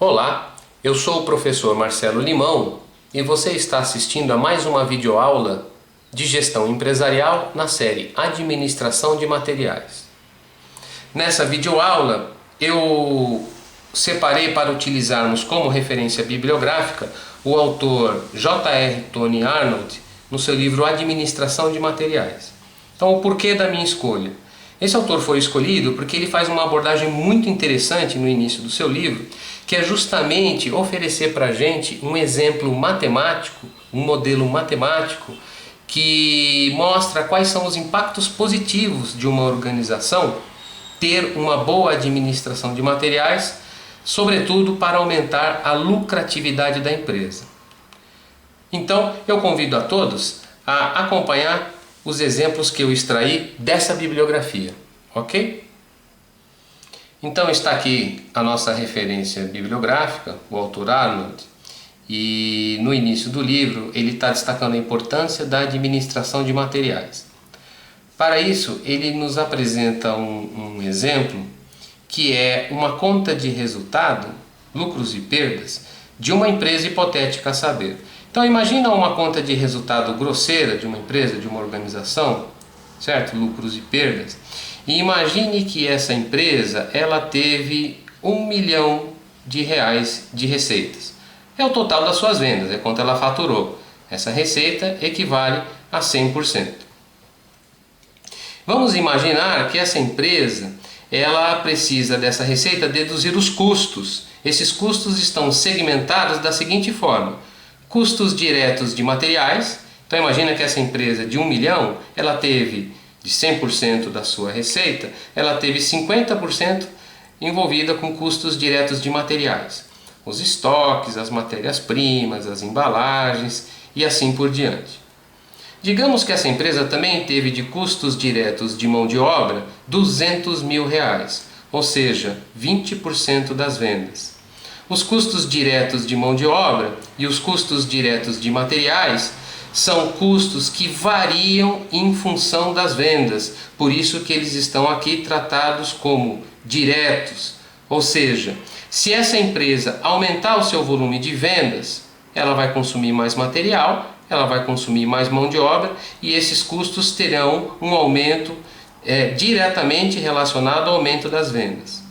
Olá, eu sou o professor Marcelo Limão e você está assistindo a mais uma videoaula de gestão empresarial na série Administração de Materiais. Nessa videoaula eu separei para utilizarmos como referência bibliográfica o autor J.R. Tony Arnold no seu livro Administração de Materiais. Então, o porquê da minha escolha? Esse autor foi escolhido porque ele faz uma abordagem muito interessante no início do seu livro, que é justamente oferecer para a gente um exemplo matemático, um modelo matemático, que mostra quais são os impactos positivos de uma organização ter uma boa administração de materiais, sobretudo para aumentar a lucratividade da empresa. Então, eu convido a todos a acompanhar os exemplos que eu extraí dessa bibliografia, ok? Então está aqui a nossa referência bibliográfica, o autor Arnold, e no início do livro ele está destacando a importância da administração de materiais. Para isso, ele nos apresenta um exemplo que é uma conta de resultado, lucros e perdas, de uma empresa hipotética a saber. Então imagina uma conta de resultado grosseira de uma empresa, de uma organização, certo? Lucros e perdas. E imagine que essa empresa ela teve R$1 milhão de receitas. É o total das suas vendas, é quanto ela faturou. Essa receita equivale a 100%. Vamos imaginar que essa empresa ela precisa dessa receita deduzir os custos. Esses custos estão segmentados da seguinte forma: custos diretos de materiais. Então imagina que essa empresa de 1 milhão, ela teve de 100% da sua receita, ela teve 50% envolvida com custos diretos de materiais. Os estoques, as matérias-primas, as embalagens e assim por diante. Digamos que essa empresa também teve de custos diretos de mão de obra R$200 mil, ou seja, 20% das vendas. Os custos diretos de mão de obra e os custos diretos de materiais são custos que variam em função das vendas, por isso que eles estão aqui tratados como diretos. Ou seja, se essa empresa aumentar o seu volume de vendas, ela vai consumir mais material, ela vai consumir mais mão de obra e esses custos terão um aumento diretamente relacionado ao aumento das vendas.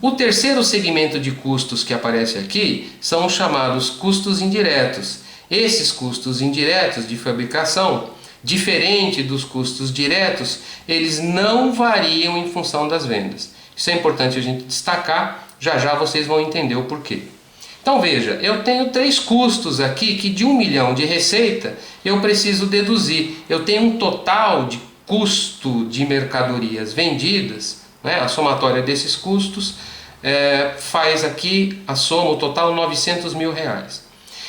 O terceiro segmento de custos que aparece aqui são os chamados custos indiretos. Esses custos indiretos de fabricação, diferente dos custos diretos, eles não variam em função das vendas. Isso é importante a gente destacar, já já vocês vão entender o porquê. Então veja, eu tenho 3 custos aqui que de 1 milhão de receita eu preciso deduzir. Eu tenho um total de custo de mercadorias vendidas, né? A somatória desses custos faz aqui a soma, o total R$900 mil.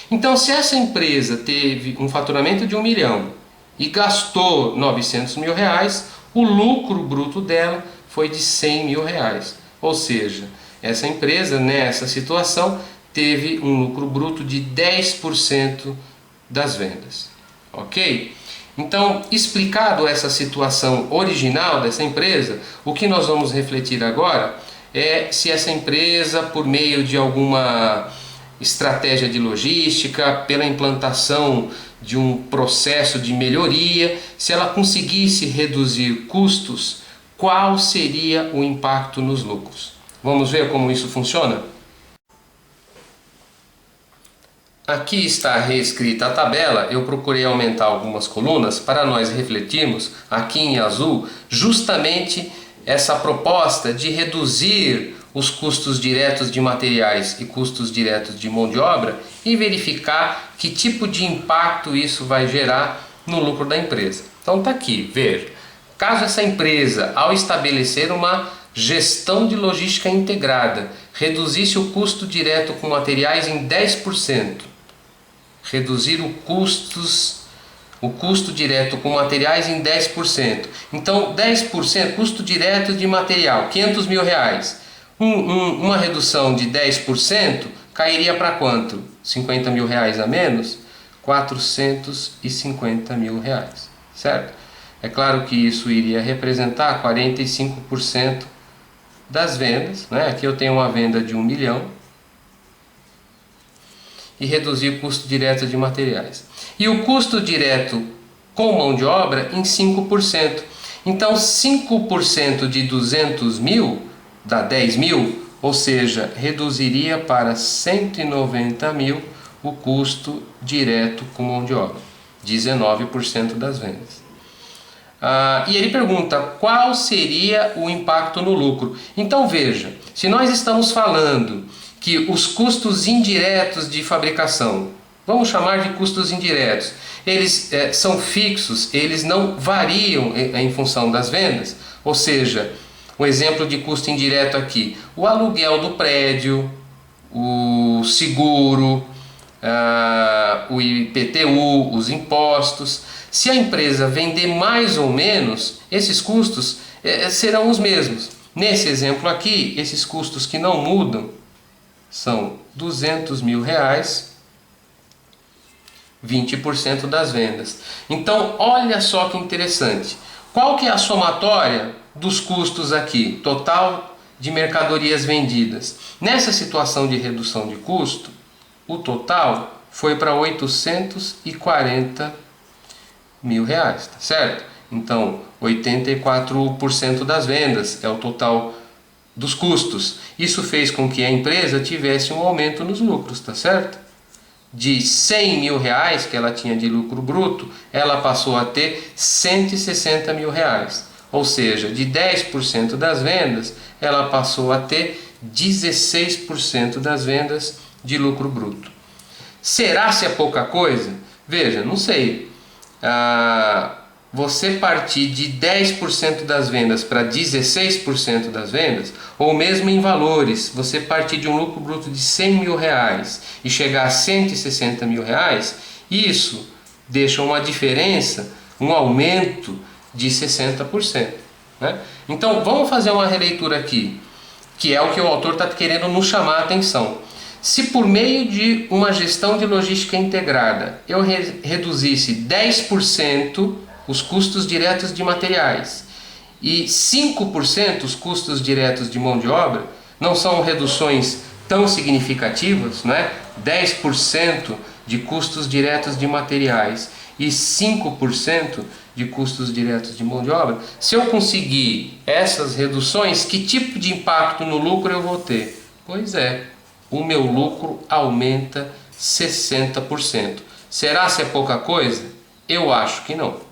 Então, se essa empresa teve um faturamento de 1 milhão e gastou R$900 mil, o lucro bruto dela foi de R$100 mil. Ou seja, essa empresa nessa situação teve um lucro bruto de 10% das vendas. Ok? Então, explicado essa situação original dessa empresa, o que nós vamos refletir agora é se essa empresa, por meio de alguma estratégia de logística, pela implantação de um processo de melhoria, se ela conseguisse reduzir custos, qual seria o impacto nos lucros? Vamos ver como isso funciona? Aqui está reescrita a tabela. Eu procurei aumentar algumas colunas para nós refletirmos aqui em azul justamente essa proposta de reduzir os custos diretos de materiais e custos diretos de mão de obra e verificar que tipo de impacto isso vai gerar no lucro da empresa. Então está aqui, veja, caso essa empresa, ao estabelecer uma gestão de logística integrada, reduzisse o custo direto com materiais em 10%, reduzir o custo direto com materiais em 10%. Então 10%, custo direto de material, R$500 mil. Uma redução de 10% cairia para quanto? R$50 mil a menos? R$450 mil, certo? É claro que isso iria representar 45% das vendas, né? Aqui eu tenho uma venda de 1 milhão, e reduzir custo direto de materiais. E o custo direto com mão de obra em 5%. Então 5% de 200 mil dá 10 mil, ou seja, reduziria para 190 mil o custo direto com mão de obra, 19% das vendas. E ele pergunta qual seria o impacto no lucro. Então veja, se nós estamos falando que os custos indiretos de fabricação, vamos chamar de custos indiretos, eles são fixos, eles não variam em função das vendas, ou seja, um exemplo de custo indireto aqui, o aluguel do prédio, o seguro, o IPTU, os impostos. Se a empresa vender mais ou menos, esses custos serão os mesmos. Nesse exemplo aqui, esses custos que não mudam são 200 mil reais, 20% das vendas. Então, olha só que interessante. Qual que é a somatória dos custos aqui? Total de mercadorias vendidas. Nessa situação de redução de custo, o total foi para 840 mil reais, tá certo? Então, 84% das vendas é o total dos custos. Isso fez com que a empresa tivesse um aumento nos lucros, tá certo? De 100 mil reais que ela tinha de lucro bruto, ela passou a ter 160 mil reais. Ou seja, de 10% das vendas, ela passou a ter 16% das vendas de lucro bruto. Será se é pouca coisa? Veja, não sei. Você partir de 10% das vendas para 16% das vendas, ou mesmo em valores, você partir de um lucro bruto de 100 mil reais e chegar a 160 mil reais, isso deixa uma diferença, um aumento de 60%. Né? Então vamos fazer uma releitura aqui, que é o que o autor está querendo nos chamar a atenção. Se por meio de uma gestão de logística integrada eu reduzisse 10% os custos diretos de materiais e 5% os custos diretos de mão de obra, não são reduções tão significativas, né? 10% de custos diretos de materiais e 5% de custos diretos de mão de obra. Se eu conseguir essas reduções, que tipo de impacto no lucro eu vou ter? Pois é, o meu lucro aumenta 60%. Será se é pouca coisa? Eu acho que não.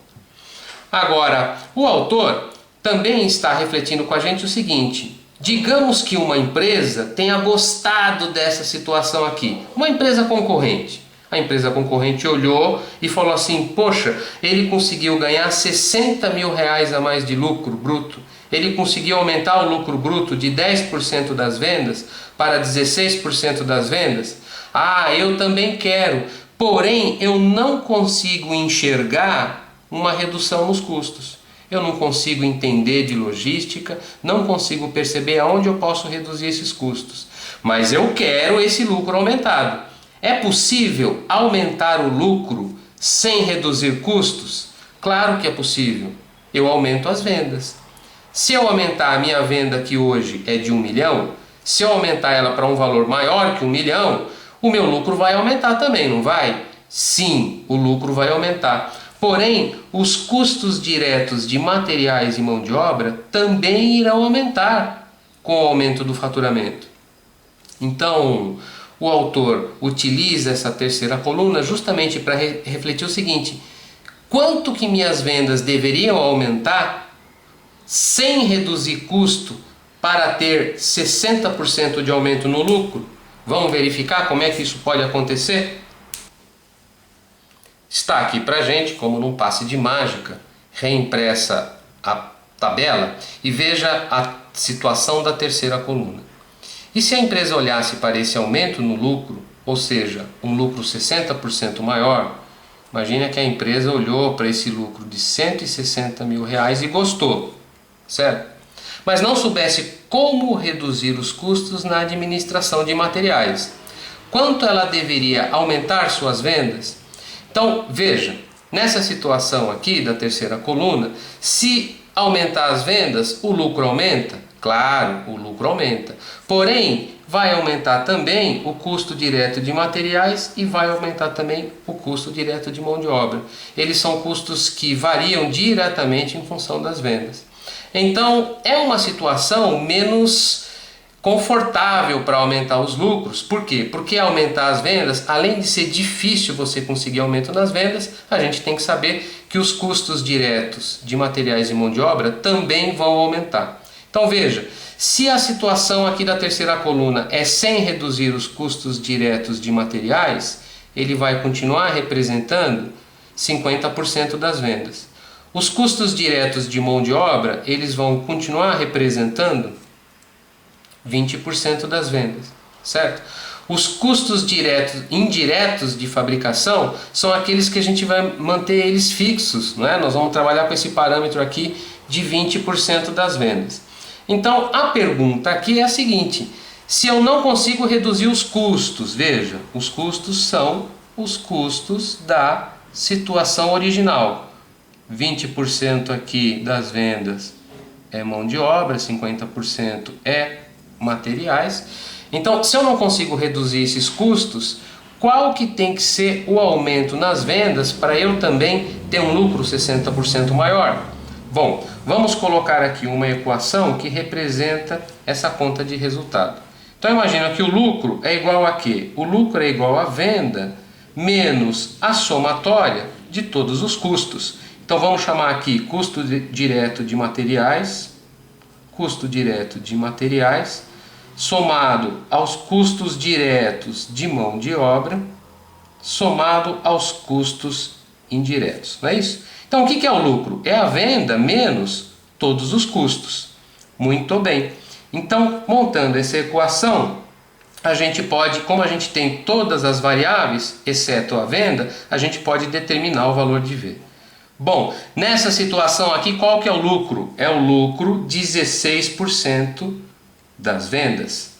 Agora, o autor também está refletindo com a gente o seguinte: digamos que uma empresa tenha gostado dessa situação aqui, uma empresa concorrente. A empresa concorrente olhou e falou assim: poxa, ele conseguiu ganhar 60 mil reais a mais de lucro bruto. Ele conseguiu aumentar o lucro bruto de 10% das vendas para 16% das vendas. Eu também quero, porém eu não consigo enxergar uma redução nos custos. Eu não consigo entender de logística, não consigo perceber aonde eu posso reduzir esses custos. Mas eu quero esse lucro aumentado. É possível aumentar o lucro sem reduzir custos? Claro que é possível. Eu aumento as vendas. Se eu aumentar a minha venda, que hoje é de 1 milhão, se eu aumentar ela para um valor maior que 1 milhão, o meu lucro vai aumentar também, não vai? Sim, o lucro vai aumentar. Porém, os custos diretos de materiais e mão de obra também irão aumentar com o aumento do faturamento. Então, o autor utiliza essa terceira coluna justamente para refletir o seguinte: quanto que minhas vendas deveriam aumentar sem reduzir custo para ter 60% de aumento no lucro? Vamos verificar como é que isso pode acontecer? Está aqui para a gente, como num passe de mágica, reimpressa a tabela e veja a situação da terceira coluna. E se a empresa olhasse para esse aumento no lucro, ou seja, um lucro 60% maior, imagine que a empresa olhou para esse lucro de 160 mil reais e gostou, certo? Mas não soubesse como reduzir os custos na administração de materiais. Quanto ela deveria aumentar suas vendas? Então, veja, nessa situação aqui da terceira coluna, se aumentar as vendas, o lucro aumenta? Claro, o lucro aumenta. Porém, vai aumentar também o custo direto de materiais e vai aumentar também o custo direto de mão de obra. Eles são custos que variam diretamente em função das vendas. Então, é uma situação menos confortável para aumentar os lucros. Por quê? Porque aumentar as vendas, além de ser difícil você conseguir aumento nas vendas, a gente tem que saber que os custos diretos de materiais e mão de obra também vão aumentar. Então veja, se a situação aqui da terceira coluna é sem reduzir os custos diretos de materiais, ele vai continuar representando 50% das vendas. Os custos diretos de mão de obra, eles vão continuar representando 20% das vendas, certo? Os custos indiretos de fabricação são aqueles que a gente vai manter eles fixos, não é? Nós vamos trabalhar com esse parâmetro aqui de 20% das vendas. Então, a pergunta aqui é a seguinte: se eu não consigo reduzir os custos, veja, os custos são os custos da situação original. 20% aqui das vendas é mão de obra, 50% é materiais. Então, se eu não consigo reduzir esses custos, qual que tem que ser o aumento nas vendas para eu também ter um lucro 60% maior? Bom, vamos colocar aqui uma equação que representa essa conta de resultado. Então imagina que o lucro é igual a quê? O lucro é igual a venda menos a somatória de todos os custos. Então vamos chamar aqui custo direto de materiais, somado aos custos diretos de mão de obra, somado aos custos indiretos, não é isso? Então o que é o lucro? É a venda menos todos os custos. Muito bem. Então, montando essa equação, a gente pode, como a gente tem todas as variáveis, exceto a venda, a gente pode determinar o valor de V. Bom, nessa situação aqui, qual que é o lucro? É o lucro 16% das vendas.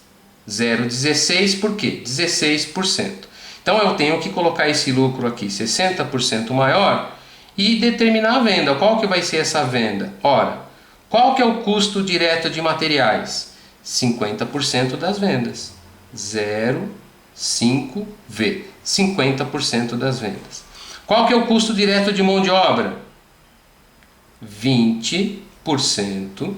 0,16 por quê? 16%. Então eu tenho que colocar esse lucro aqui 60% maior e determinar a venda. Qual que vai ser essa venda? Ora, qual que é o custo direto de materiais? 50% das vendas. 0,5V. 50% das vendas. Qual que é o custo direto de mão de obra? 20%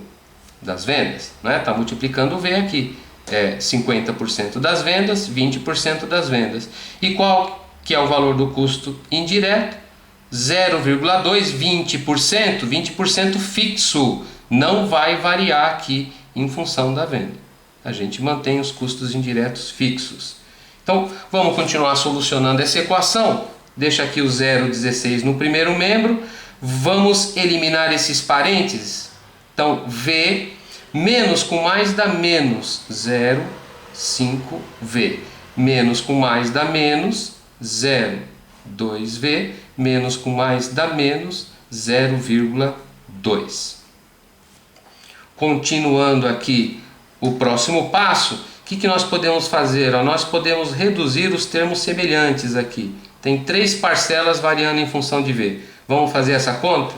das vendas. Está multiplicando o V aqui. É 50% das vendas, 20% das vendas. E qual que é o valor do custo indireto? 0,2, 20%, 20% fixo, não vai variar aqui em função da venda. A gente mantém os custos indiretos fixos. Então, vamos continuar solucionando essa equação. Deixa aqui o 0,16 no primeiro membro. Vamos eliminar esses parênteses. Então, V menos com mais dá menos 0,5V. Menos com mais dá menos 0,2V. Menos com mais dá menos 0,2. Continuando aqui o próximo passo, o que nós podemos fazer? Nós podemos reduzir os termos semelhantes aqui. Tem 3 parcelas variando em função de V. Vamos fazer essa conta?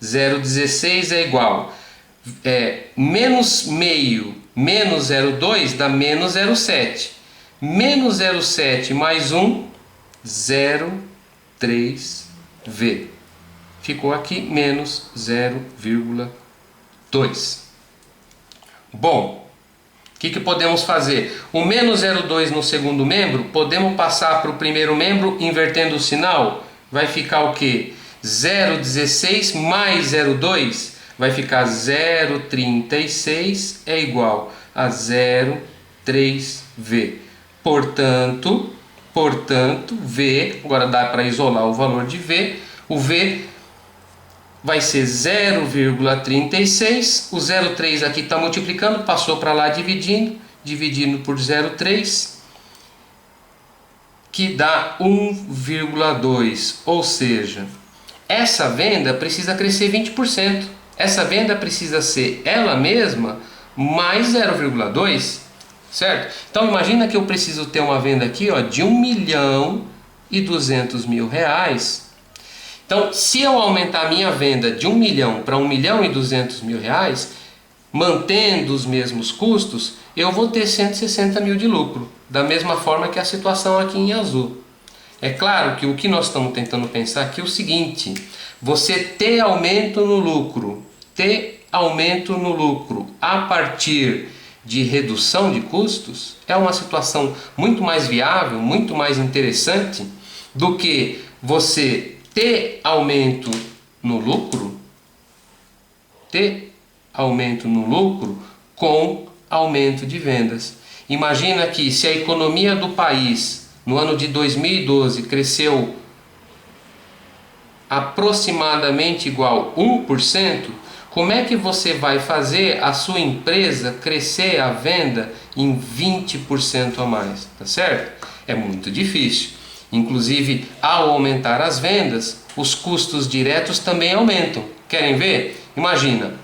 0,16 é igual. Menos meio menos 0,2 dá menos 0,7. Menos 0,7 mais 1, 0,3V. Ficou aqui menos 0,2. Bom, o que podemos fazer? O menos 0,2 no segundo membro, podemos passar para o primeiro membro invertendo o sinal? Vai ficar o quê? 0,16 mais 0,2 vai ficar 0,36 é igual a 0,3V. Portanto, V, agora dá para isolar o valor de V, o V vai ser 0,36, o 0,3 aqui está multiplicando, passou para lá dividindo por 0,3, que dá 1,2, ou seja, essa venda precisa crescer 20%, essa venda precisa ser ela mesma mais 0,2, certo? Então imagina que eu preciso ter uma venda aqui de R$1.200.000. Então, se eu aumentar a minha venda de 1 milhão para R$1.200.000, mantendo os mesmos custos, eu vou ter 160 mil de lucro, da mesma forma que a situação aqui em azul. É claro que o que nós estamos tentando pensar aqui é o seguinte: você ter aumento no lucro, a partir de redução de custos é uma situação muito mais viável, muito mais interessante do que você ter aumento no lucro, com aumento de vendas. Imagina que se a economia do país no ano de 2012 cresceu aproximadamente igual 1%, como é que você vai fazer a sua empresa crescer a venda em 20% a mais? Tá certo? É muito difícil. Inclusive, ao aumentar as vendas, os custos diretos também aumentam. Querem ver? Imagina,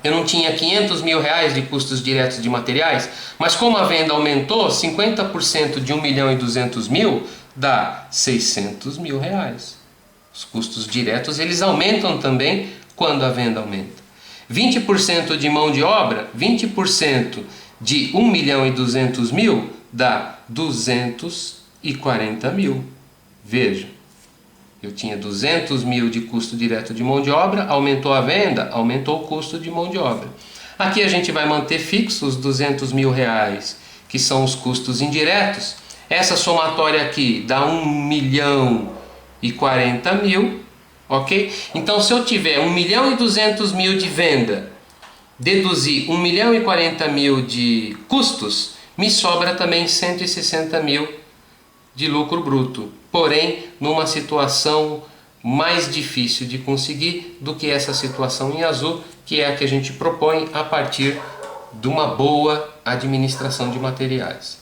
eu não tinha 500 mil reais de custos diretos de materiais, mas como a venda aumentou, 50% de 1 milhão e 200 mil dá 600 mil reais. Os custos diretos, eles aumentam também quando a venda aumenta. 20% de mão de obra, 20% de 1 milhão e 200 mil dá 240 mil. Veja, eu tinha 200 mil de custo direto de mão de obra, aumentou a venda, aumentou o custo de mão de obra. Aqui a gente vai manter fixos 200 mil reais, que são os custos indiretos. Essa somatória aqui dá 1 milhão e 40 mil, ok? Então, se eu tiver 1 milhão e 200 mil de venda, deduzir 1 milhão e 40 mil de custos, me sobra também 160 mil de lucro bruto. Porém, numa situação mais difícil de conseguir do que essa situação em azul, que é a que a gente propõe a partir de uma boa administração de materiais.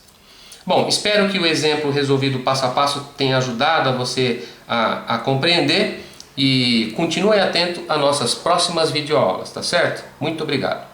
Bom, espero que o exemplo resolvido passo a passo tenha ajudado a você a compreender, e continue atento às nossas próximas videoaulas, tá certo? Muito obrigado!